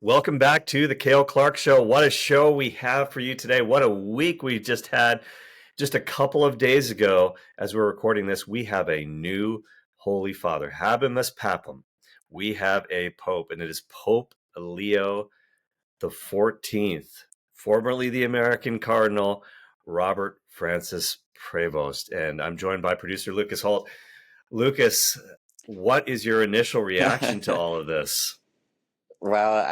Welcome back to the Cale Clark Show. What a show we have for you today. What a week we just had. Just a couple of days ago, as we're recording this, we have a new Holy Father, Habemus Papam. We have a Pope, and it is Pope Leo XIV, formerly the American Cardinal Robert Francis Prevost. And I'm joined by producer Lucas Holt. Lucas, what is your initial reaction to all of this? Well,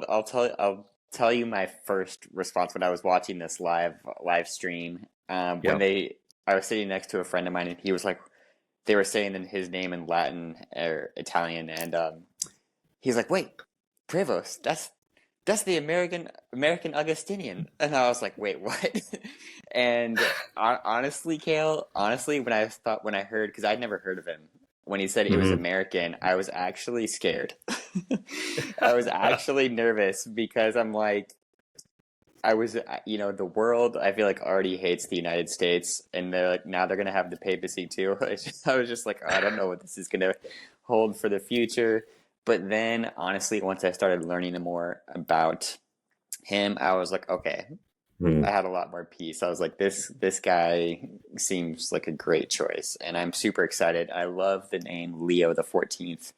I'll tell you my first response when I was watching this live stream. When Yeah. I was sitting next to a friend of mine, and he was like, they were saying his name in Latin or Italian, and he's like, "Wait, Prevost, that's the American Augustinian," and I was like, "Wait, what?" And honestly, Kale, honestly, when I heard, because I'd never heard of him, when he said he was Mhm. American, I was actually scared. I was actually nervous because I'm like, the world, I feel like already hates the United States, and they're like, now they're gonna have the papacy too. I was just like, oh, I don't know what this is gonna hold for the future. But then, honestly, once I started learning more about him, I was like, okay, I Mhm. had a lot more peace. I was like, this guy seems like a great choice, and I'm super excited. I love the name Leo the 14th.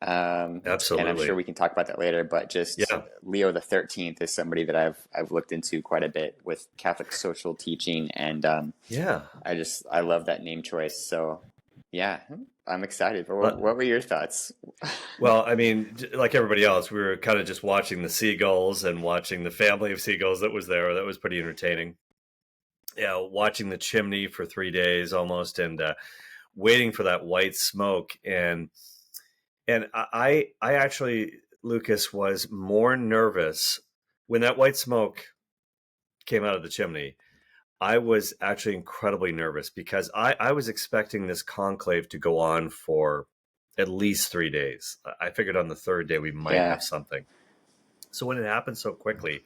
And I'm sure Absolutely. we can talk about that later, but just Yeah. Leo the 13th is somebody that I've looked into quite a bit with Catholic social teaching, and Yeah. I love that name choice. So yeah, I'm excited. But Well, what were your thoughts? well, I mean, like everybody else, we were kind of just watching the seagulls and watching the family of seagulls that was there. That was pretty entertaining. Yeah, watching the chimney for 3 days almost, and waiting for that white smoke. And I actually, Lucas, was more nervous when that white smoke came out of the chimney. I was actually incredibly nervous because I was expecting this conclave to go on for at least 3 days. I figured on the third day we might have Yeah, something. So when it happened so quickly,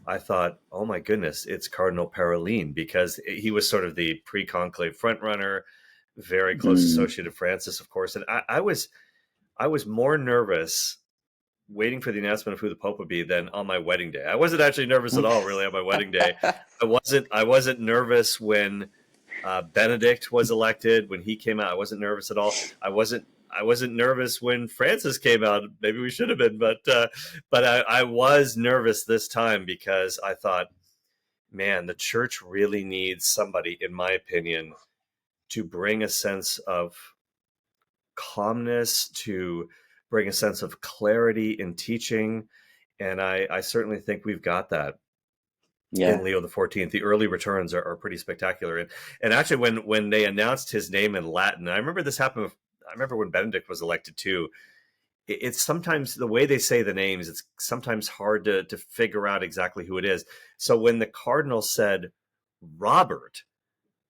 I thought, oh my goodness, it's Cardinal Parolin, because he was sort of the pre-conclave front runner, very close mm. associate of Francis, of course. And I was more nervous waiting for the announcement of who the Pope would be than on my wedding day. I wasn't actually nervous at all, really, on my wedding day. I wasn't nervous when Benedict was elected. When he came out, I wasn't nervous at all. I wasn't nervous when Francis came out. Maybe we should have been, but I was nervous this time because I thought, man, the church really needs somebody, in my opinion, to bring a sense of calmness, to bring a sense of clarity in teaching. And I certainly think we've got that in Yeah, Leo the 14th. The early returns are pretty spectacular. And actually, when they announced his name in Latin, I remember this happened. I remember when Benedict was elected too. It's sometimes the way they say the names. It's sometimes hard to figure out exactly who it is. So when the cardinal said Robert,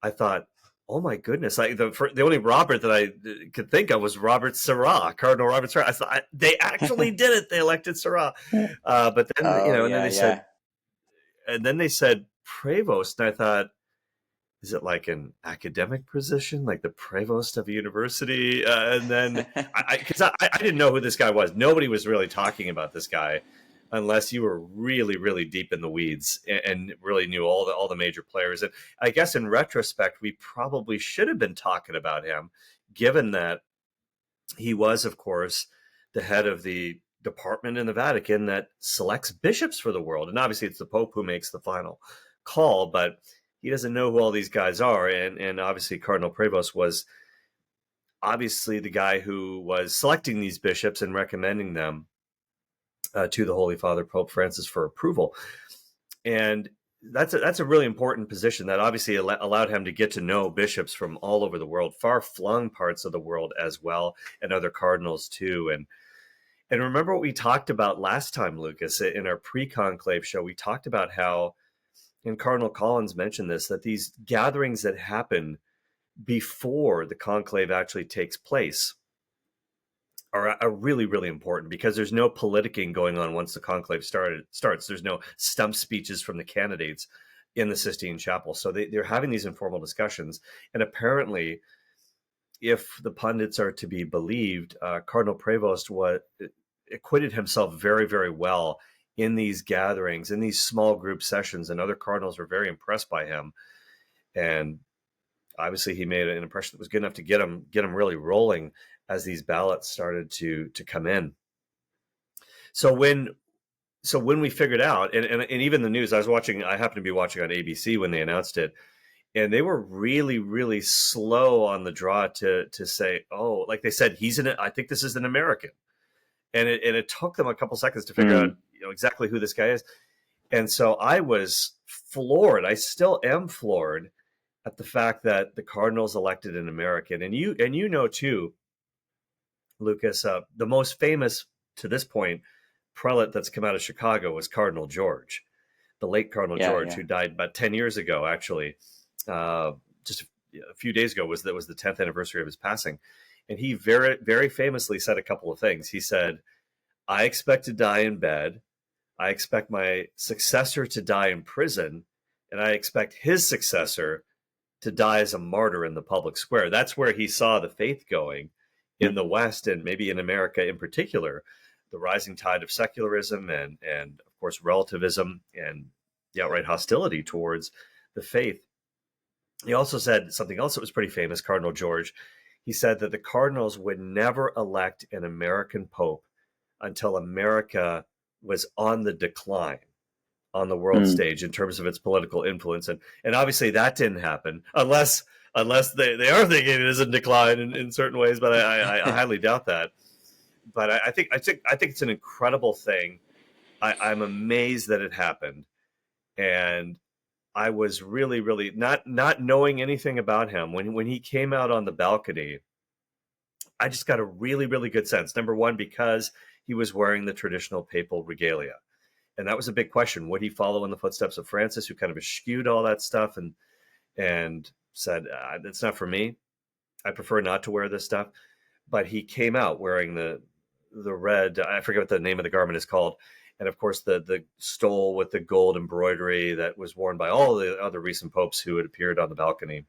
I thought, oh my goodness! The only Robert that I could think of was Robert Syrah, Cardinal Robert Syrah. I thought they actually did it. They elected Syrah, but then oh and then yeah, they said yeah. Prevost, and I thought, is it like an academic position, like the Prevost of a university? And then because I didn't know who this guy was. Nobody was really talking about this guy unless you were really, really deep in the weeds and really knew all the major players. And I guess in retrospect, we probably should have been talking about him, given that he was, of course, the head of the department in the Vatican that selects bishops for the world. And obviously, it's the Pope who makes the final call, but he doesn't know who all these guys are. And obviously, Cardinal Prevost was obviously the guy who was selecting these bishops and recommending them to the Holy Father, Pope Francis, for approval. And that's a really important position that obviously allowed him to get to know bishops from all over the world, far flung parts of the world as well, and other cardinals too. And remember what we talked about last time, Lucas, in our pre-conclave show. We talked about how, and Cardinal Collins mentioned this, that these gatherings that happen before the conclave actually takes place are really, really important, because there's no politicking going on once the conclave starts. There's no stump speeches from the candidates in the Sistine Chapel. So they're having these informal discussions. And apparently, if the pundits are to be believed, Cardinal Prevost acquitted himself very, very well in these gatherings, in these small group sessions, and other cardinals were very impressed by him. And obviously, he made an impression that was good enough to get him really rolling as these ballots started to come in. So when we figured out, and even the news, I happened to be watching on ABC when they announced it, and they were really, really slow on the draw to say, oh, like they said, I think this is an American. And it took them a couple seconds to figure out, exactly who this guy is. And so I was floored. I still am floored at the fact that the Cardinals elected an American. And you know too, Lucas, the most famous to this point prelate that's come out of Chicago was Cardinal George, the late Cardinal George, who died about 10 years ago, actually. Just a few days ago was the 10th anniversary of his passing. And he very, very famously said a couple of things. He said, I expect to die in bed. I expect my successor to die in prison. And I expect his successor to die as a martyr in the public square. That's where he saw the faith going in the West, and maybe in America in particular, the rising tide of secularism and of course, relativism and the outright hostility towards the faith. He also said something else that was pretty famous, Cardinal George. He said that the Cardinals would never elect an American pope until America was on the decline on the world stage in terms of its political influence. And obviously that didn't happen unless they are thinking it is in decline in certain ways, but I highly doubt that. But I think it's an incredible thing. I'm amazed that it happened. And I was really, really not knowing anything about him. When he came out on the balcony, I just got a really, really good sense. Number one, because he was wearing the traditional papal regalia. And that was a big question. Would he follow in the footsteps of Francis, who kind of eschewed all that stuff and said, that's not for me. I prefer not to wear this stuff. But he came out wearing the red, I forget what the name of the garment is called. And of course, the stole with the gold embroidery that was worn by all the other recent popes who had appeared on the balcony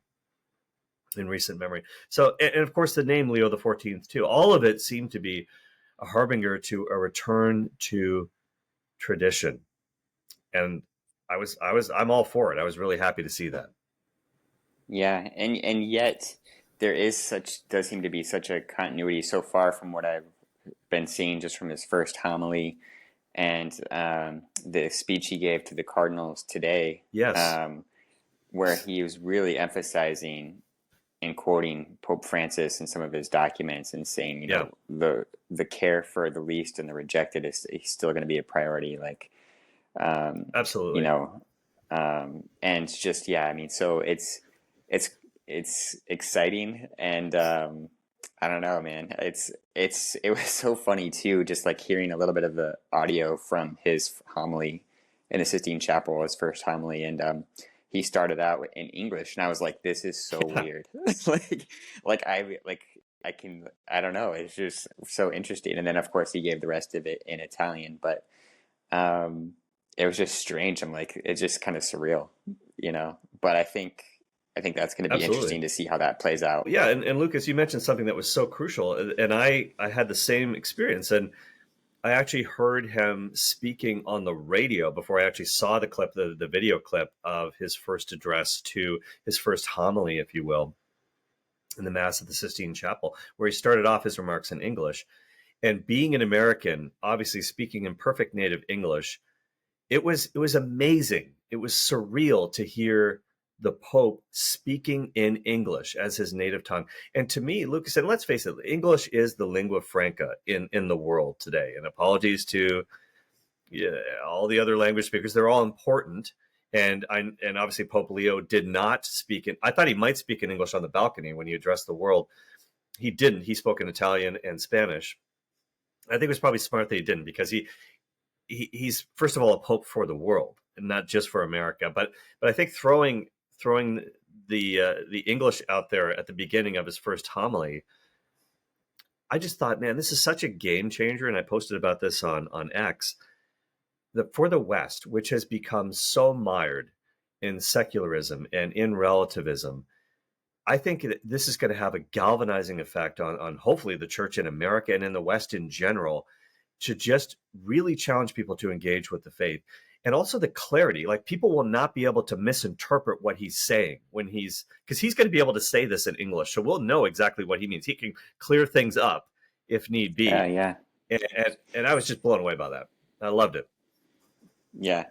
in recent memory. So, and of course, the name Leo XIV too. All of it seemed to be a harbinger to a return to tradition. And I'm all for it. I was really happy to see that. Yeah, and yet there does seem to be such a continuity so far from what I've been seeing just from his first homily and the speech he gave to the Cardinals today. Yes. Where he was really emphasizing and quoting Pope Francis in some of his documents and saying, you know, the care for the least and the rejected is still going to be a priority. Like, absolutely, you know, and just, yeah, I mean, so it's exciting. And, I don't know, man, it was so funny too, just like hearing a little bit of the audio from his homily in the Sistine Chapel, his first homily. And, he started out in English, and I was like, "This is so weird." I don't know. It's just so interesting. And then, of course, he gave the rest of it in Italian, but it was just strange. I'm like, it's just kind of surreal, you know. But I think that's going to be interesting to see how that plays out. Yeah, and Lucas, you mentioned something that was so crucial, and I had the same experience, and I actually heard him speaking on the radio before I actually saw the clip, the video clip of his first address to his first homily, if you will, in the Mass at the Sistine Chapel, where he started off his remarks in English. And being an American, obviously speaking in perfect native English, it was amazing. It was surreal to hear the Pope speaking in English as his native tongue. And to me, Lucas, and let's face it, English is the lingua franca in the world today. And apologies to all the other language speakers. They're all important. And obviously Pope Leo did not speak I thought he might speak in English on the balcony when he addressed the world. He didn't. He spoke in Italian and Spanish. I think it was probably smart that he didn't, because he's first of all a pope for the world and not just for America. But I think throwing the English out there at the beginning of his first homily, I just thought, man, this is such a game changer. And I posted about this on X, that for the West, which has become so mired in secularism and in relativism, I think that this is going to have a galvanizing effect on hopefully the church in America and in the West in general. to just really challenge people to engage with the faith. And also the clarity, like people will not be able to misinterpret what he's saying because he's going to be able to say this in English. So we'll know exactly what he means. He can clear things up if need be. Yeah. And I was just blown away by that. I loved it. Yeah.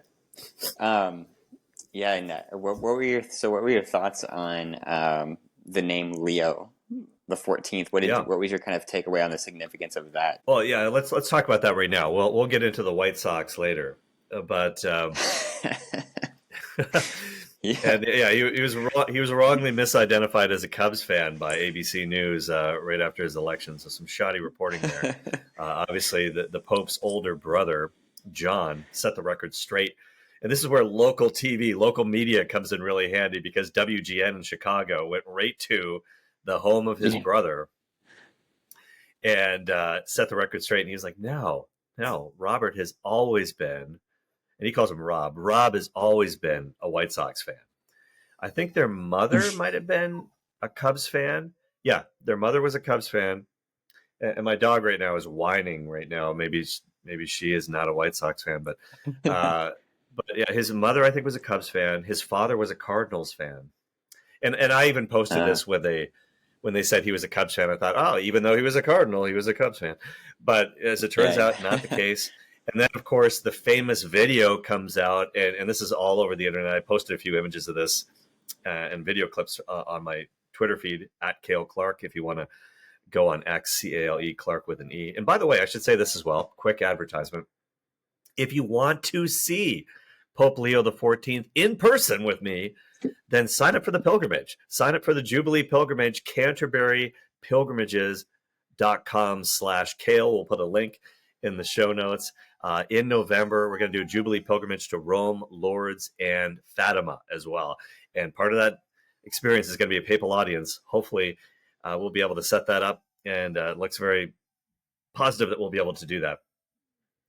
Yeah. And what were your thoughts on the name Leo the 14th? What was your kind of takeaway on the significance of that? Well, yeah, let's talk about that right now. We'll get into the White Sox later, but and yeah, he was wrongly misidentified as a Cubs fan by ABC News right after his election. So some shoddy reporting there. Obviously, the Pope's older brother John set the record straight, and this is where local TV, local media comes in really handy because WGN in Chicago went right to the home of his brother and set the record straight. And he was like, no, Robert has always been, and he calls him Rob. Rob has always been a White Sox fan. I think their mother might have been a Cubs fan. Yeah, their mother was a Cubs fan. And my dog right now is whining right now. Maybe she is not a White Sox fan, but yeah, his mother I think was a Cubs fan. His father was a Cardinals fan. And I even posted this when they said he was a Cubs fan. I thought, oh, even though he was a Cardinal, he was a Cubs fan. But as it turns out, not the case. And then, of course, the famous video comes out, and this is all over the internet. I posted a few images of this and video clips on my Twitter feed at Cale Clark if you want to go on X, CALE, Clark with an E. And by the way, I should say this as well, quick advertisement. If you want to see Pope Leo XIV in person with me, then sign up for the pilgrimage. Sign up for the Jubilee Pilgrimage, CanterburyPilgrimages.com/Cale. We'll put a link in the show notes. In November, we're going to do a Jubilee pilgrimage to Rome, Lourdes, and Fatima as well. And part of that experience is going to be a papal audience. Hopefully, we'll be able to set that up, and it looks very positive that we'll be able to do that.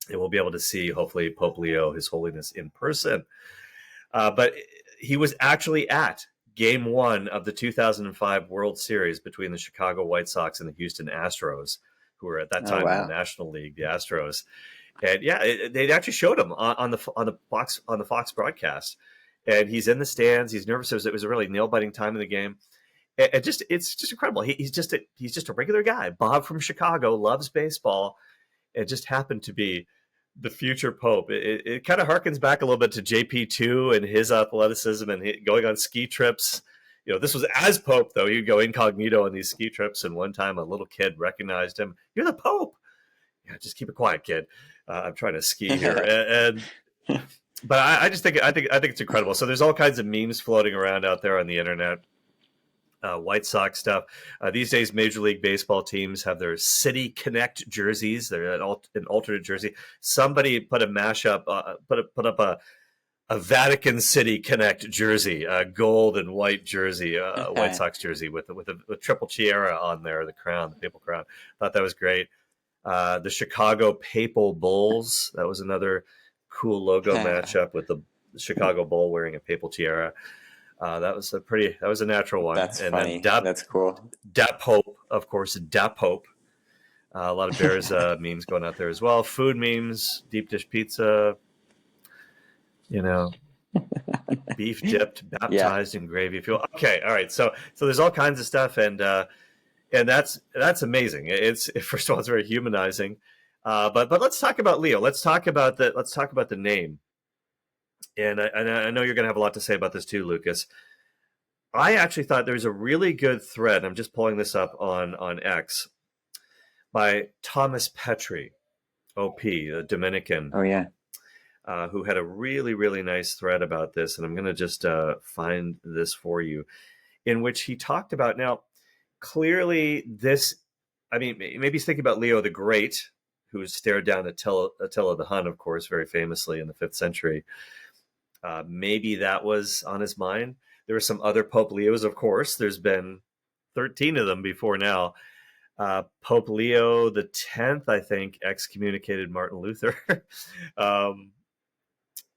And we'll be able to see, hopefully, Pope Leo, His Holiness, in person. But he was actually at Game 1 of the 2005 World Series between the Chicago White Sox and the Houston Astros, who were at that time in the National League, the Astros. And yeah, they actually showed him on the Fox broadcast, and he's in the stands. He's nervous. It was a really nail-biting time in the game. It's just incredible. He's just a regular guy. Bob from Chicago loves baseball. It just happened to be the future Pope. It kind of harkens back a little bit to JP2 and his athleticism and going on ski trips. You know, this was as Pope, though. He'd go incognito on these ski trips, and one time a little kid recognized him. You're the Pope. Yeah, just keep it quiet, kid. I'm trying to ski here. But I just think it's incredible. So there's all kinds of memes floating around out there on the internet. White Sox stuff. These days, Major League Baseball teams have their City Connect jerseys. They're an alternate jersey. Somebody put a mashup, put up a Vatican City Connect jersey, a gold and white jersey, a White Sox jersey with a triple tiara on there, the crown, the papal crown. Thought that was great. The Chicago Papal Bulls. That was another cool logo matchup with the Chicago Bull wearing a papal tiara. That was a natural one. That's and funny. Then That's cool. Da Pope, of course, Da Pope. A lot of Bears memes going out there as well. Food memes, deep dish pizza, beef dipped, baptized in gravy. If you will. Okay, all right. So there's all kinds of stuff, and that's amazing. It's first of all, it's very humanizing. But let's talk about Leo. Let's talk about the name. And I know you're going to have a lot to say about this too, Lucas. I actually thought there's a really good thread. I'm just pulling this up on X by Thomas Petrie, OP, the Dominican. Oh yeah. Who had a really, really nice thread about this. And I'm going to just find this for you, in which he talked about, now, clearly this, I mean, maybe he's thinking about Leo the Great, who stared down Attila the Hun, of course, very famously in the 5th century. Maybe that was on his mind. There were some other Pope Leos, of course. There's been 13 of them before now. Pope Leo X, I think, excommunicated Martin Luther.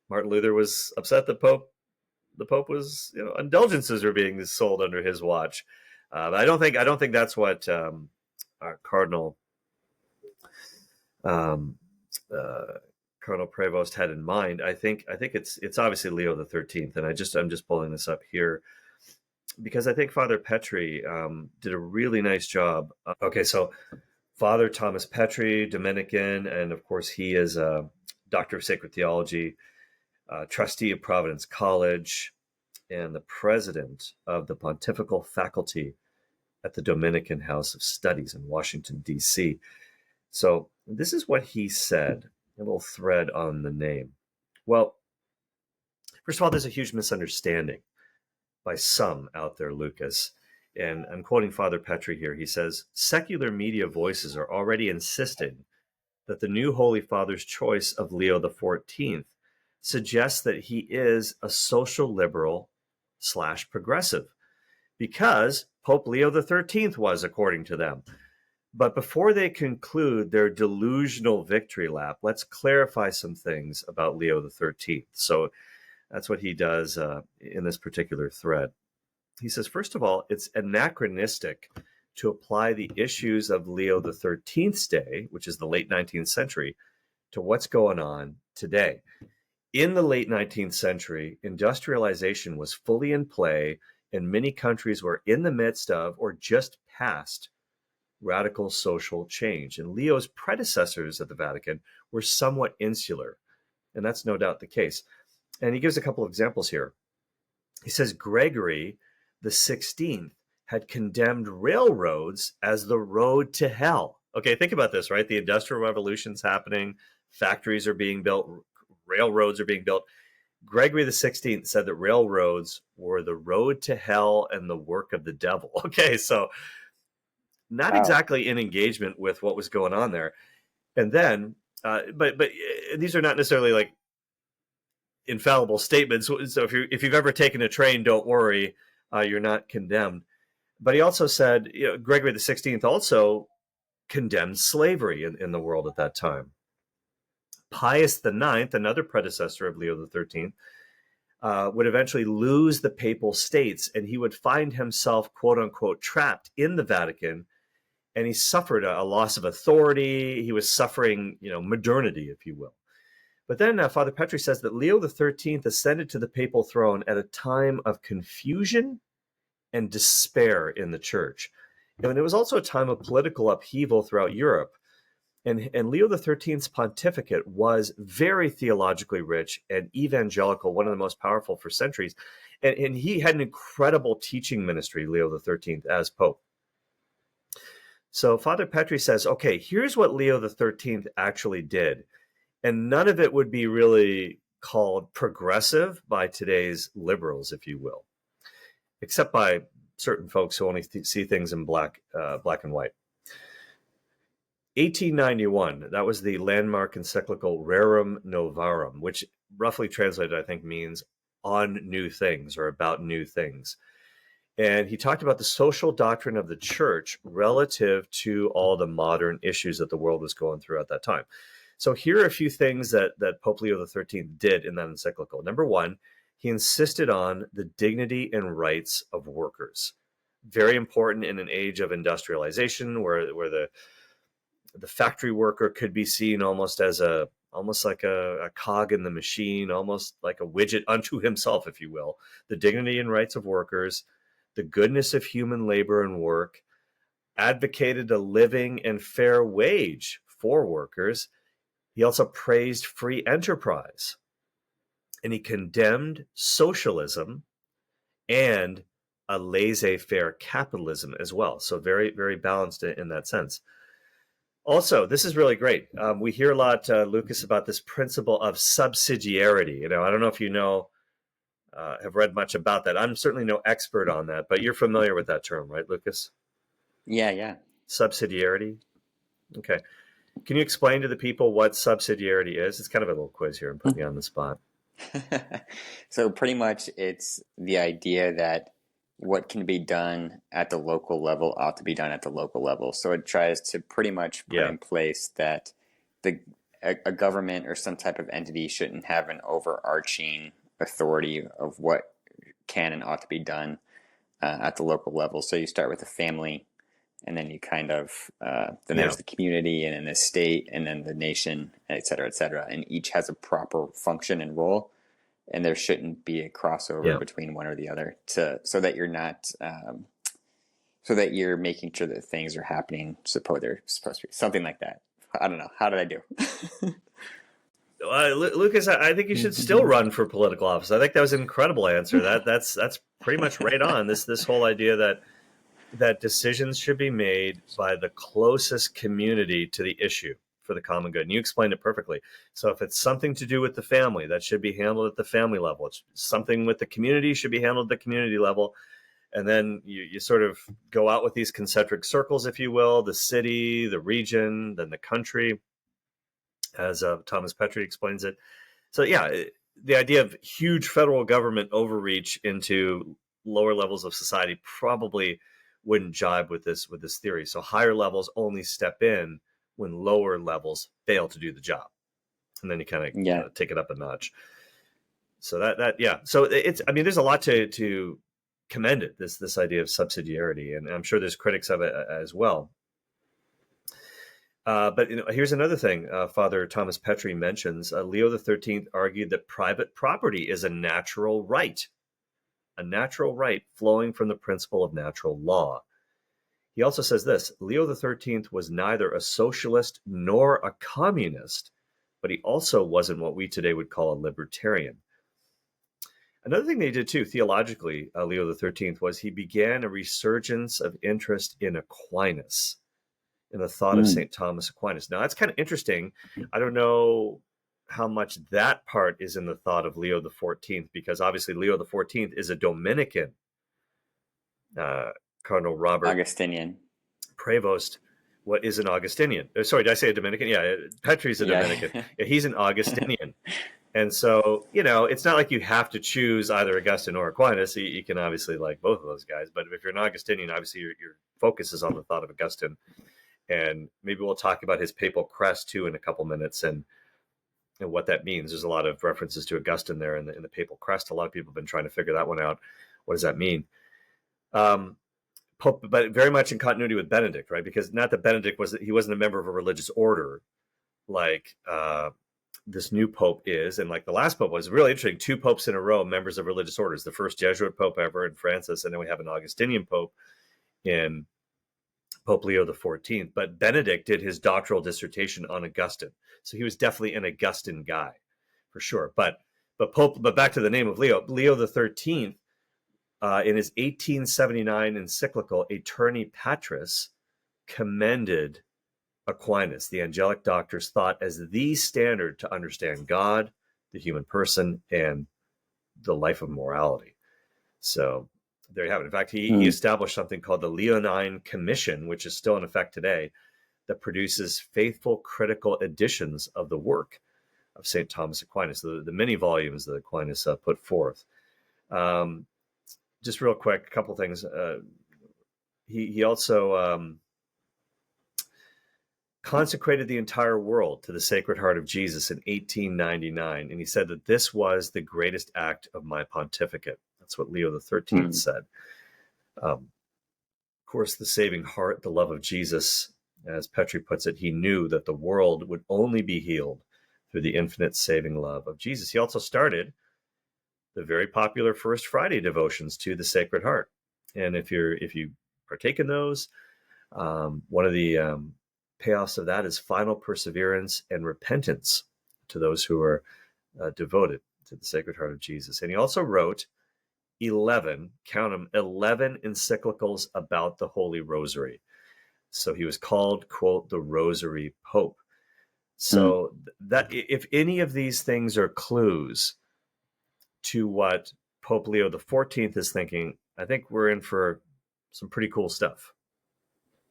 Martin Luther was upset that the Pope was, indulgences were being sold under his watch. But I don't think that's what our Cardinal Cardinal Prevost had in mind. I think it's obviously Leo the 13th, and I'm just pulling this up here because I think Father Petri did a really nice job. Okay, so Father Thomas Petri, Dominican, and of course he is a doctor of sacred theology, trustee of Providence College, and the president of the Pontifical Faculty at the Dominican House of Studies in Washington, D.C. So this is what he said, a little thread on the name. Well, first of all, there's a huge misunderstanding by some out there, Lucas. And I'm quoting Father Petri here. He says, secular media voices are already insisting that the new Holy Father's choice of Leo XIV suggests that he is a social liberal / progressive, because Pope Leo XIII was, according to them. But before they conclude their delusional victory lap, let's clarify some things about Leo XIII. So that's what he does in this particular thread. He says, first of all, it's anachronistic to apply the issues of Leo XIII's day, which is the late 19th century, to what's going on today. In the late 19th century, industrialization was fully in play, and many countries were in the midst of or just past radical social change. And Leo's predecessors at the Vatican were somewhat insular, and that's no doubt the case. And he gives a couple of examples here. He says Gregory the 16th had condemned railroads as the road to hell. Okay, think about this, right? The Industrial Revolution's happening, factories are being built, railroads are being built. Gregory the 16th said that railroads were the road to hell and the work of the devil. Okay, so not exactly in engagement with what was going on there. And then, but these are not necessarily like infallible statements. So if you've ever taken a train, don't worry, you're not condemned. But he also said, Gregory the 16th also condemned slavery in the world at that time. Pius IX, another predecessor of Leo XIII, would eventually lose the papal states, and he would find himself, quote unquote, trapped in the Vatican, and he suffered a loss of authority. He was suffering, modernity, if you will. But then Father Petri says that Leo XIII ascended to the papal throne at a time of confusion and despair in the church. And it was also a time of political upheaval throughout Europe. And Leo XIII's pontificate was very theologically rich and evangelical, one of the most powerful for centuries. And he had an incredible teaching ministry, Leo XIII, as Pope. So Father Petri says, okay, here's what Leo XIII actually did. And none of it would be really called progressive by today's liberals, if you will, except by certain folks who only see things in black and white. 1891, that was the landmark encyclical Rerum Novarum, which roughly translated, I think, means on new things or about new things. And he talked about the social doctrine of the church relative to all the modern issues that the world was going through at that time. So here are a few things that Pope Leo XIII did in that encyclical. Number one, he insisted on the dignity and rights of workers. Very important in an age of industrialization where the factory worker could be seen almost like a cog in the machine, almost like a widget unto himself, if you will. The dignity and rights of workers, the goodness of human labor and work, advocated a living and fair wage for workers. He also praised free enterprise, and he condemned socialism and a laissez-faire capitalism as well. So very, very balanced in that sense. Also, this is really great. We hear a lot, Lucas, about this principle of subsidiarity. I don't know if have read much about that. I'm certainly no expert on that, but you're familiar with that term, right, Lucas? Yeah. Subsidiarity. Okay. Can you explain to the people what subsidiarity is? It's kind of a little quiz here. I'm putting you on the spot. So pretty much it's the idea that what can be done at the local level ought to be done at the local level. So it tries to pretty much put in place that a government or some type of entity shouldn't have an overarching authority of what can and ought to be done at the local level. So you start with a family, and then you kind of then Yeah. there's the community, and then the state, and then the nation, et cetera, et cetera. And each has a proper function and role, and there shouldn't be a crossover Yeah. between one or the other, so that you're not so that you're making sure that things are happening they're supposed to be, something like that. I don't know. How did I do? Lucas, I think you should still run for political office. I think that was an incredible answer. That's pretty much right on. This whole idea that decisions should be made by the closest community to the issue for the common good. And you explained it perfectly. So if it's something to do with the family, that should be handled at the family level. It's something with the community, should be handled at the community level. And then you sort of go out with these concentric circles, if you will, the city, the region, then the country, as Thomas Petrie explains it. So yeah, the idea of huge federal government overreach into lower levels of society probably wouldn't jibe with this theory. So higher levels only step in when lower levels fail to do the job, and then you kind of Yeah. take it up a notch. So that yeah. So it's, I mean, there's a lot to commend it, this idea of subsidiarity, and I'm sure there's critics of it as well. But here's another thing Father Thomas Petrie mentions. Leo XIII argued that private property is a natural right flowing from the principle of natural law. He also says this: Leo XIII was neither a socialist nor a communist, but he also wasn't what we today would call a libertarian. Another thing they did too, theologically, Leo XIII, was he began a resurgence of interest in Aquinas, in the thought of St. Thomas Aquinas. Now, that's kind of interesting. I don't know how much that part is in the thought of Leo XIV, because obviously Leo XIV is a Dominican. Cardinal Robert Augustinian. Prevost, what is an Augustinian? Sorry, did I say a Dominican? Yeah, Petrie's a Dominican. Yeah, he's an Augustinian. And so, it's not like you have to choose either Augustine or Aquinas. You can obviously like both of those guys. But if you're an Augustinian, obviously your focus is on the thought of Augustine. And maybe we'll talk about his papal crest too in a couple minutes, and what that means. There's a lot of references to Augustine there in the papal crest. A lot of people have been trying to figure that one out. What does that mean? Pope, but very much in continuity with Benedict, right? Because not that Benedict wasn't a member of a religious order like this new pope is, and like the last pope was. Really interesting. 2 popes in a row, members of religious orders. The first Jesuit pope ever in Francis, and then we have an Augustinian pope in Pope Leo XIV. But Benedict did his doctoral dissertation on Augustine, so he was definitely an Augustine guy, for sure. But back to the name of Leo XIII, in his 1879 encyclical Aeterni Patris, commended Aquinas, the angelic doctor's thought, as the standard to understand God, the human person, and the life of morality. So there you have it. In fact, he established something called the Leonine Commission, which is still in effect today, that produces faithful critical editions of the work of St. Thomas Aquinas, the many volumes that Aquinas put forth. Just real quick, a couple things. He also consecrated the entire world to the Sacred Heart of Jesus in 1899, and he said that this was the greatest act of my pontificate. That's what Leo XIII said. Of course, the saving heart, the love of Jesus, as Petrie puts it, he knew that the world would only be healed through the infinite saving love of Jesus. He also started the very popular First Friday devotions to the Sacred Heart. And if you partake in those, one of the payoffs of that is final perseverance and repentance to those who are devoted to the Sacred Heart of Jesus. And he also wrote 11, count them, 11 encyclicals about the Holy Rosary. So he was called, quote, the Rosary Pope. So that if any of these things are clues to what Pope Leo XIV is thinking, I think we're in for some pretty cool stuff.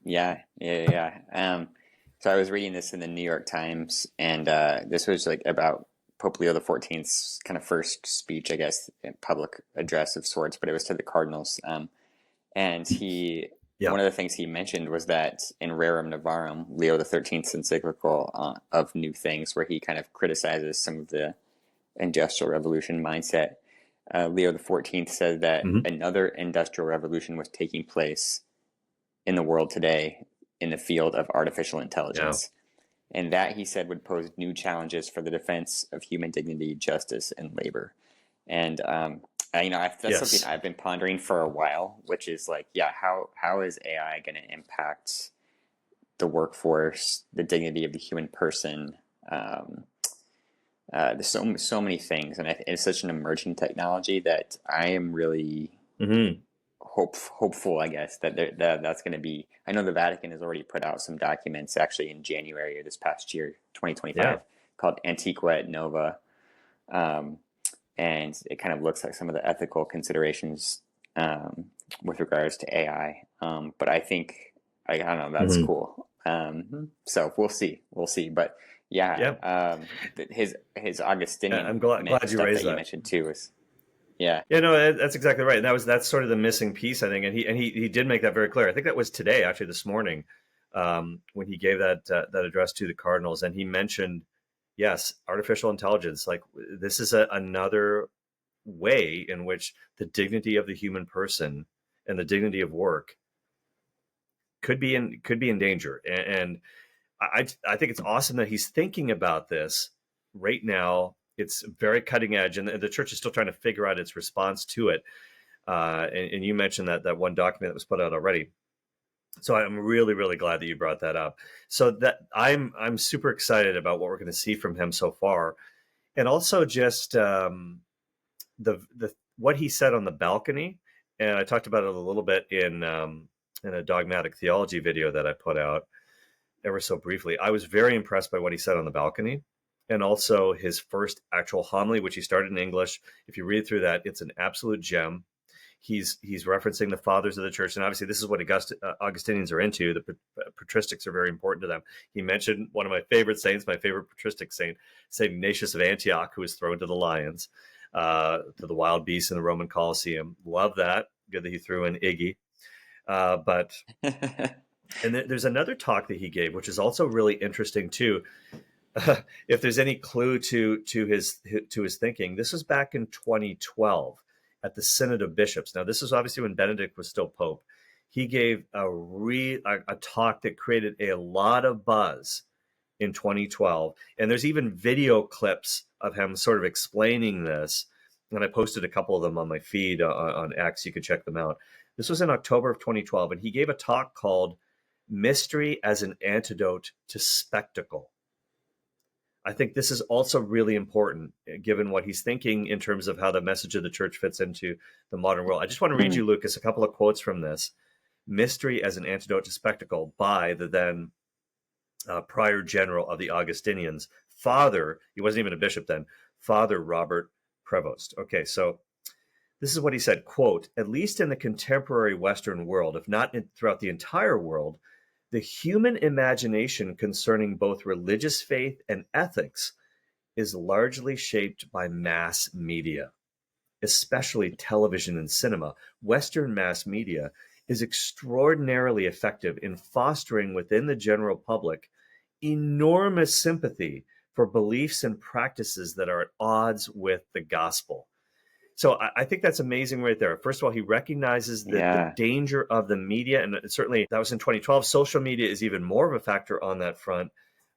Yeah. So I was reading this in the New York Times, and this was like about Pope Leo XIV's kind of first speech, I guess, public address of sorts, but it was to the cardinals. And one of the things he mentioned was that in Rerum Novarum, Leo XIII's encyclical of New Things, where he kind of criticizes some of the Industrial Revolution mindset, Leo XIV said that another Industrial Revolution was taking place in the world today in the field of artificial Yeah. intelligence. And that, he said, would pose new challenges for the defense of human dignity, justice, and labor. And that's something Yes. I've been pondering for a while, which is like, yeah, how is AI going to impact the workforce, the dignity of the human person? There's so many things, and it's such an emerging technology that I am really Hmm. hopeful, I guess, that's going to be. I know the Vatican has already put out some documents actually in January of this past year, Yeah. 2025, called Antiqua et Nova, um, and it kind of looks like some of the ethical considerations um, with regards to AI. But I think I don't know, that's Hmm. cool. So we'll see. But yeah, Yeah. his Augustinian I'm glad you stuff raised that you that. mentioned too is yeah. Yeah, no, that's exactly right. And that's sort of the missing piece, I think. And he did make that very clear. I think that was today, actually, this morning, when he gave that address to the cardinals, and he mentioned, yes, artificial intelligence. Like, this is another way in which the dignity of the human person and the dignity of work could be in danger. And I think it's awesome that he's thinking about this right now. It's very cutting edge, and the church is still trying to figure out its response to it. And you mentioned that one document that was put out already. So I'm really, really glad that you brought that up. So that I'm super excited about what we're going to see from him so far, and also just the what he said on the balcony. And I talked about it a little bit in a dogmatic theology video that I put out ever so briefly. I was very impressed by what he said on the balcony, and also his first actual homily, which he started in English. If you read through that, it's an absolute gem. He's referencing the fathers of the church, and obviously this is what Augustinians are into. The patristics are very important to them. He mentioned one of my favorite saints, my favorite patristic saint, Saint Ignatius of Antioch, who was thrown to the lions, to the wild beasts in the Roman Colosseum. Love that. Good that he threw in Iggy. But and there's another talk that he gave, which is also really interesting too. If there's any clue to his thinking, this was back in 2012 at the Synod of Bishops. Now, this is obviously when Benedict was still Pope. He gave a talk that created a lot of buzz in 2012, and there's even video clips of him sort of explaining this. And I posted a couple of them on my feed on X. You could check them out. This was in October of 2012, and he gave a talk called "Mystery as an Antidote to Spectacle." I think this is also really important, given what he's thinking in terms of how the message of the church fits into the modern world. I just want to read you, Lucas, a couple of quotes from this. "Mystery as an Antidote to Spectacle" by the then prior general of the Augustinians, Father, he wasn't even a bishop then, Father Robert Prevost. Okay, so this is what he said, quote, "At least in the contemporary Western world, if not throughout the entire world, the human imagination concerning both religious faith and ethics is largely shaped by mass media, especially television and cinema. Western mass media is extraordinarily effective in fostering within the general public enormous sympathy for beliefs and practices that are at odds with the gospel." So I think that's amazing right there. First of all, he recognizes that the Yeah. danger of the media, and certainly that was in 2012. Social media is even more of a factor on that front,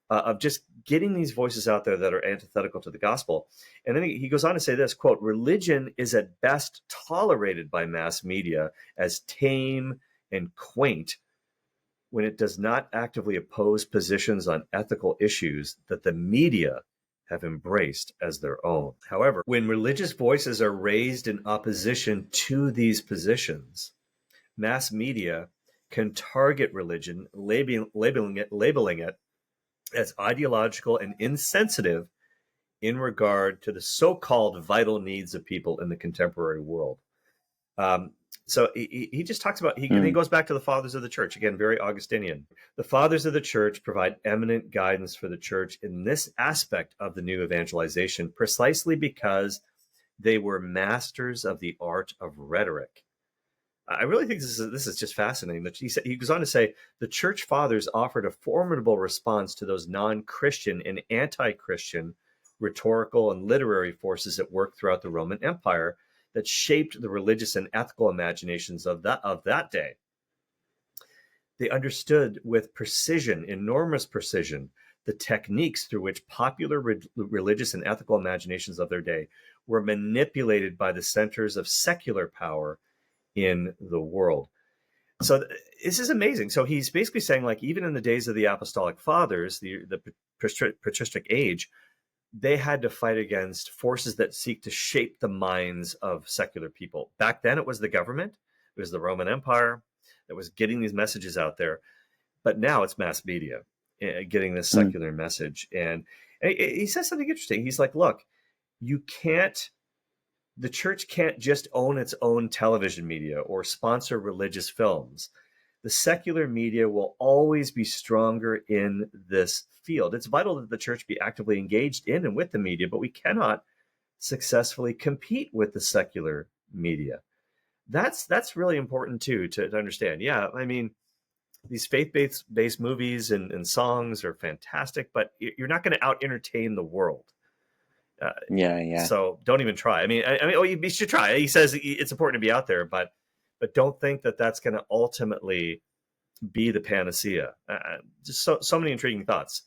of just getting these voices out there that are antithetical to the gospel. And then he goes on to say this, quote, "Religion is at best tolerated by mass media as tame and quaint when it does not actively oppose positions on ethical issues that the media have embraced as their own. However, when religious voices are raised in opposition to these positions, mass media can target religion, labeling it as ideological and insensitive in regard to the so-called vital needs of people in the contemporary world." Um, so he just talks about, and he goes back to the fathers of the church, again, very Augustinian. "The fathers of the church provide eminent guidance for the church in this aspect of the new evangelization, precisely because they were masters of the art of rhetoric." I really think this is just fascinating. He goes on to say, "The church fathers offered a formidable response to those non-Christian and anti-Christian rhetorical and literary forces at work throughout the Roman Empire that shaped the religious and ethical imaginations of that day. They understood with precision, enormous precision, the techniques through which popular religious and ethical imaginations of their day were manipulated by the centers of secular power in the world. So this is amazing. So he's basically saying, like, even in the days of the Apostolic Fathers, the patristic age, they had to fight against forces that seek to shape the minds of secular people. Back then, it was the government, it was the Roman Empire that was getting these messages out there. But now it's mass media getting this secular message. And he says something interesting. He's like, look, the church can't just own its own television media or sponsor religious films. The secular media will always be stronger in this field. It's vital that the church be actively engaged in and with the media, but we cannot successfully compete with the secular media. That's really important too, to understand. Yeah, I mean, these faith-based movies and songs are fantastic, but you're not going to out-entertain the world. Yeah. So don't even try. I mean, you should try. He says it's important to be out there, but don't think that that's going to ultimately be the panacea. Just so many intriguing thoughts.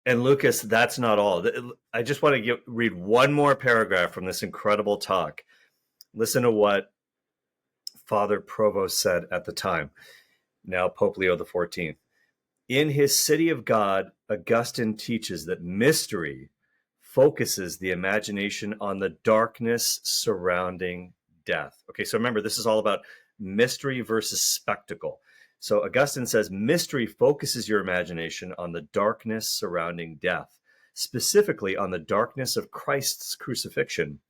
And Lucas, that's not all. I just want to read one more paragraph from this incredible talk. Listen to what Father Prevost said at the time, now Pope Leo XIV. In his City of God, Augustine teaches that mystery focuses the imagination on the darkness surrounding death. Okay, so remember, this is all about mystery versus spectacle. So Augustine says mystery focuses your imagination on the darkness surrounding death, specifically on the darkness of Christ's crucifixion,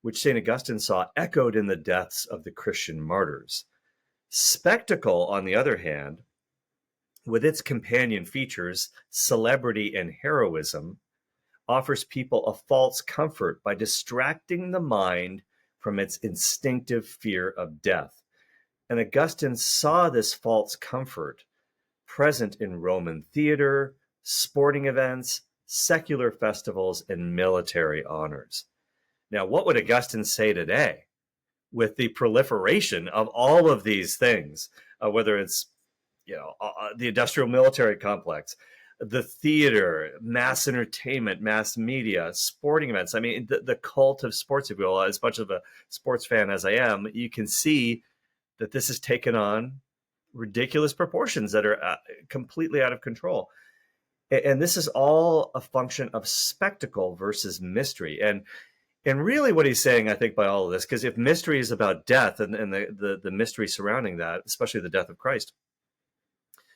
which St. Augustine saw echoed in the deaths of the Christian martyrs. Spectacle, on the other hand, with its companion features, celebrity and heroism, offers people a false comfort by distracting the mind from its instinctive fear of death. And Augustine saw this false comfort present in Roman theater, sporting events, secular festivals, and military honors. Now, what would Augustine say today with the proliferation of all of these things, whether it's the industrial military complex, the theater, mass entertainment, mass media, sporting events? I mean, the cult of sports, if you will. As much of a sports fan as I am, you can see that this has taken on ridiculous proportions that are completely out of control. And this is all a function of spectacle versus mystery. And really what he's saying, I think, by all of this, because if mystery is about death and the mystery surrounding that, especially the death of Christ,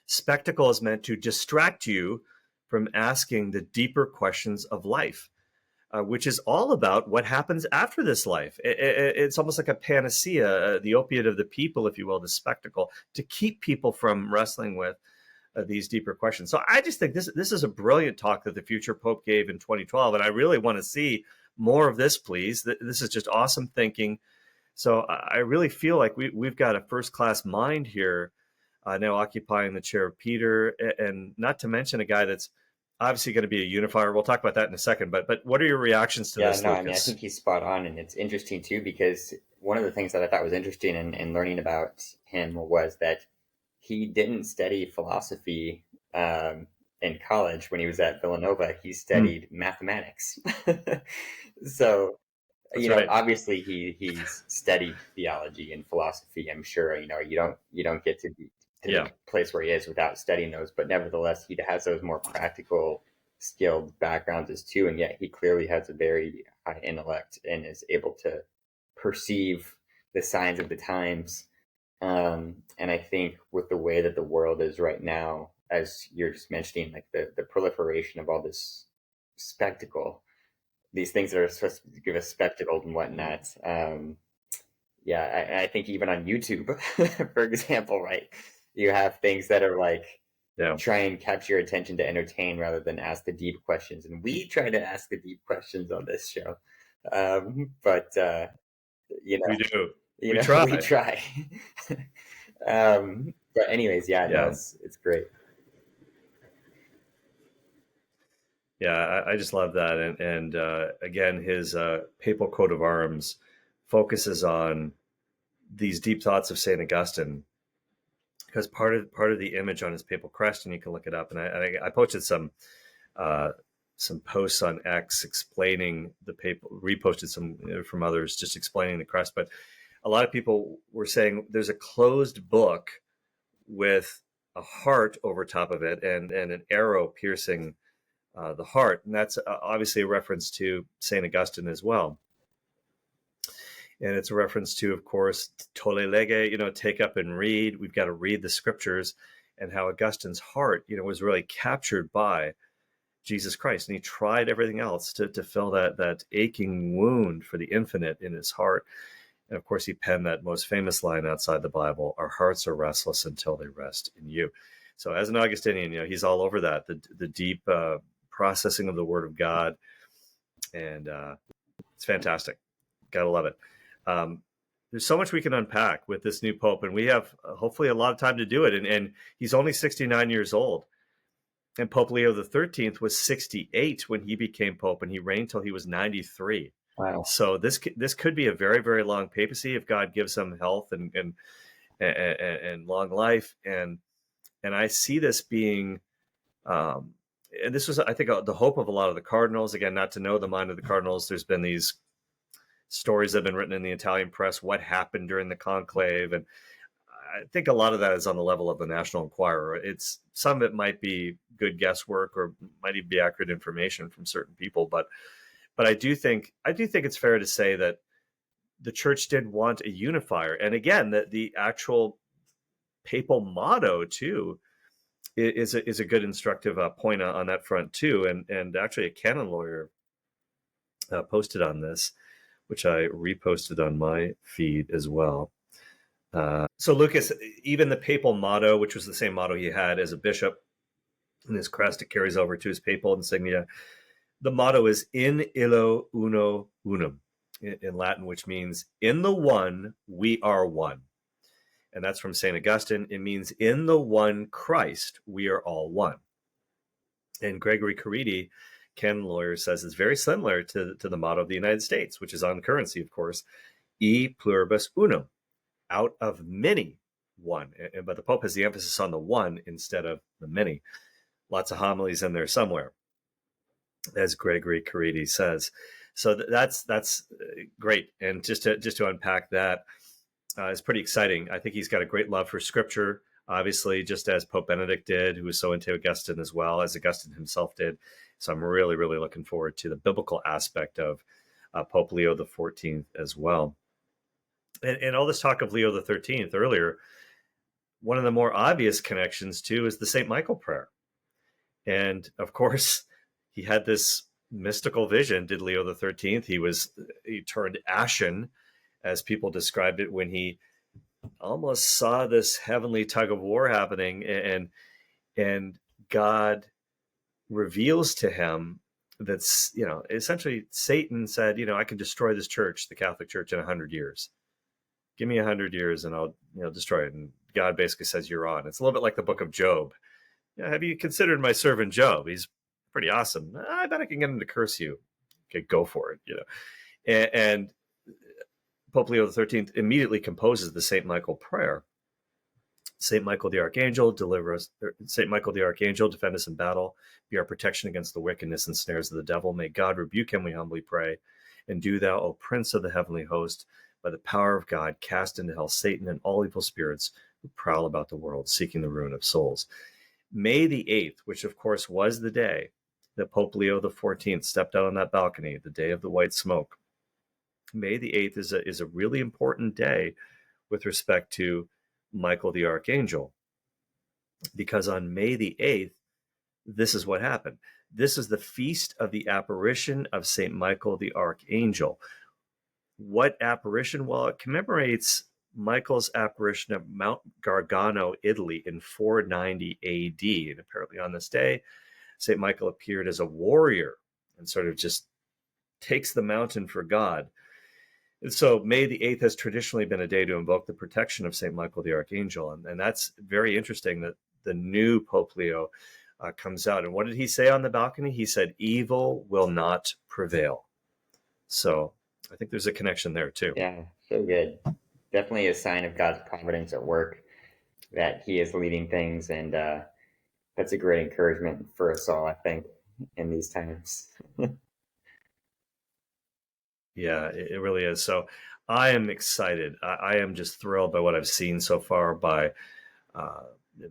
spectacle is meant to distract you from asking the deeper questions of life, which is all about what happens after this life. It's almost like a panacea, the opiate of the people, if you will, the spectacle, to keep people from wrestling with these deeper questions. So I just think this is a brilliant talk that the future Pope gave in 2012, and I really want to see more of this, please. This is just awesome thinking. So I really feel like we've got a first-class mind here now occupying the chair of Peter, and not to mention a guy that's obviously going to be a unifier. We'll talk about that in a second, but what are your reactions to this, Lucas? I mean, I think he's spot on, and it's interesting too, because one of the things that I thought was interesting in learning about him was that he didn't study philosophy in college. When he was at Villanova, he studied mathematics. So, Right. Obviously he's studied theology and philosophy. I'm sure, you don't get to be to the place where he is without studying those, but nevertheless, he has those more practical, skilled backgrounds as too, and yet he clearly has a very high intellect and is able to perceive the signs of the times. And I think with the way that the world is right now, as you're just mentioning, like the proliferation of all this spectacle, these things that are supposed to give us spectacle and whatnot. I think even on YouTube, for example, right, you have things that are like try and capture your attention to entertain rather than ask the deep questions. And we try to ask the deep questions on this show. But we do. We try. But anyways, it's great. Yeah, I just love that. And again, his papal coat of arms focuses on these deep thoughts of St. Augustine because part of the image on his papal crest, and you can look it up. And I posted some posts on X explaining the papal, reposted some from others just explaining the crest. But a lot of people were saying there's a closed book with a heart over top of it and an arrow piercing the heart, and that's obviously a reference to Saint Augustine as well. And it's a reference to, of course, tolle lege, take up and read. We've got to read the scriptures, and how Augustine's heart, was really captured by Jesus Christ. And he tried everything else to fill that aching wound for the infinite in his heart. And of course, he penned that most famous line outside the Bible, "Our hearts are restless until they rest in you." So as an Augustinian, he's all over that, the deep processing of the Word of God. And it's fantastic. Gotta love it. There's so much we can unpack with this new Pope, and we have hopefully a lot of time to do it. And he's only 69 years old. And Pope Leo XIII was 68 when he became Pope, and he reigned till he was 93. Wow. So this could be a very, very long papacy if God gives him health and long life. And I see this being, and this was, I think, the hope of a lot of the cardinals. Again, not to know the mind of the cardinals. There's been these stories that have been written in the Italian press, what happened during the conclave. And I think a lot of that is on the level of the National Enquirer. Some of it might be good guesswork or might even be accurate information from certain people. But I do think it's fair to say that the church did want a unifier. And again, the actual papal motto too is a good instructive point on that front too. And actually a canon lawyer posted on this, which I reposted on my feed as well. So Lucas, even the papal motto, which was the same motto he had as a bishop in his crest, it carries over to his papal insignia. The motto is "In illo uno unum" in Latin, which means "in the one we are one." And that's from St. Augustine. It means "in the one Christ we are all one." And Gregory Caridi, canon lawyer, says it's very similar to the motto of the United States, which is on currency, of course, "E pluribus unum," out of many, one. But the Pope has the emphasis on the one instead of the many. Lots of homilies in there somewhere, as Gregory Caridi says. So that's great. And just to unpack that, it's pretty exciting. I think he's got a great love for Scripture, obviously, just as Pope Benedict did, who was so into Augustine as well, as Augustine himself did. So I'm really, really looking forward to the biblical aspect of Pope Leo XIV as well. And all this talk of Leo XIII earlier, one of the more obvious connections too is the St. Michael prayer. And of course, he had this mystical vision, did Leo XIII. He turned ashen, as people described it, when he almost saw this heavenly tug of war happening, and God reveals to him that's, essentially Satan said, I can destroy this church, the Catholic Church, in 100 years. Give me 100 years and I'll destroy it. And God basically says, you're on. It's a little bit like the book of Job. Have you considered my servant Job? He's pretty awesome. I bet I can get him to curse you. Okay, go for it. And Pope Leo XIII immediately composes the St. Michael prayer. St. Michael the Archangel, deliver us. St. Michael the Archangel, defend us in battle. Be our protection against the wickedness and snares of the devil. May God rebuke him, we humbly pray. And do thou, O Prince of the heavenly host, by the power of God, cast into hell Satan and all evil spirits who prowl about the world, seeking the ruin of souls. May the 8th, which of course was the day that Pope Leo XIV stepped out on that balcony, the day of the white smoke. May the 8th is a really important day with respect to Michael the Archangel, because on May the 8th, this is what happened. This is the feast of the apparition of St. Michael the Archangel. What apparition? Well, it commemorates Michael's apparition at Mount Gargano, Italy in 490 AD. And apparently on this day, St. Michael appeared as a warrior and sort of just takes the mountain for God. And so May the 8th has traditionally been a day to invoke the protection of St. Michael the Archangel. And that's very interesting that the new Pope Leo comes out. And what did he say on the balcony? He said, evil will not prevail. So I think there's a connection there too. Yeah, so good. Definitely a sign of God's providence at work. that he is leading things, and that's a great encouragement for us all, I think, in these times. Yeah, it really is. So I am excited. I am just thrilled by what I've seen so far by uh,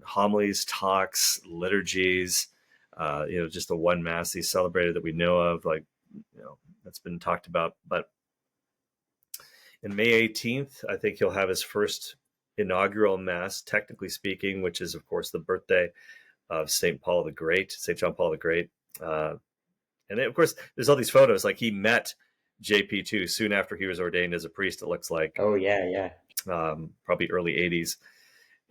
homilies, talks, liturgies, just the one mass he celebrated that we know of, that's been talked about. But in May 18th, I think he'll have his first inaugural mass, technically speaking, which is, of course, the birthday of St. Paul the Great, St. John Paul the Great. And then, of course, there's all these photos. Like he met JP2 soon after he was ordained as a priest, it looks like. Oh, yeah. Probably early 80s.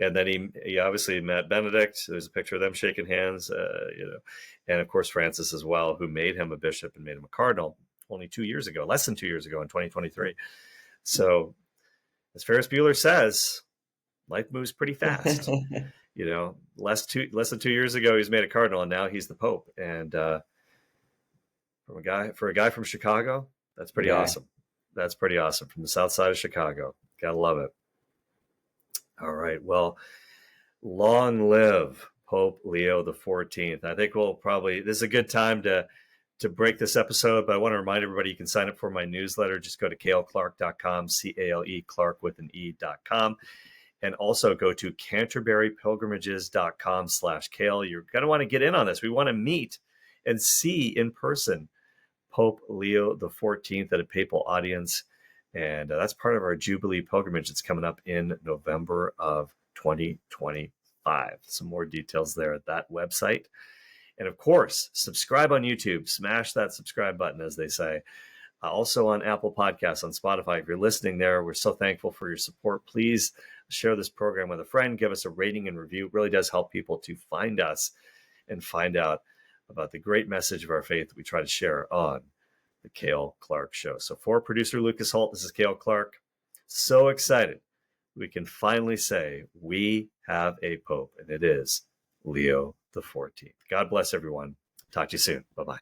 And then he obviously met Benedict. There's a picture of them shaking hands, and of course Francis as well, who made him a bishop and made him a cardinal only 2 years ago, less than 2 years ago in 2023. So, as Ferris Bueller says, life moves pretty fast. Less than 2 years ago, he was made a cardinal, and now he's the Pope. And for a guy from Chicago, that's pretty awesome. That's pretty awesome, from the south side of Chicago. Gotta love it. All right. Well, long live Pope Leo XIV. I think this is a good time to break this episode, but I want to remind everybody you can sign up for my newsletter. Just go to caleclark.com, C-A-L-E, Clark with an E.com. And also go to canterburypilgrimages.com/Cale. You're going to want to get in on this. We want to meet and see in person Pope Leo XIV at a papal audience. And that's part of our Jubilee pilgrimage that's coming up in November of 2025. Some more details there at that website. And of course, subscribe on YouTube. Smash that subscribe button, as they say. Also on Apple Podcasts, on Spotify. If you're listening there, we're so thankful for your support. Please share this program with a friend. Give us a rating and review. It really does help people to find us and find out about the great message of our faith that we try to share on the Cale Clark Show. So for producer Lucas Holt, this is Cale Clark. So excited we can finally say we have a Pope, and it is Leo XIV. God bless everyone. Talk to you soon. Bye-bye.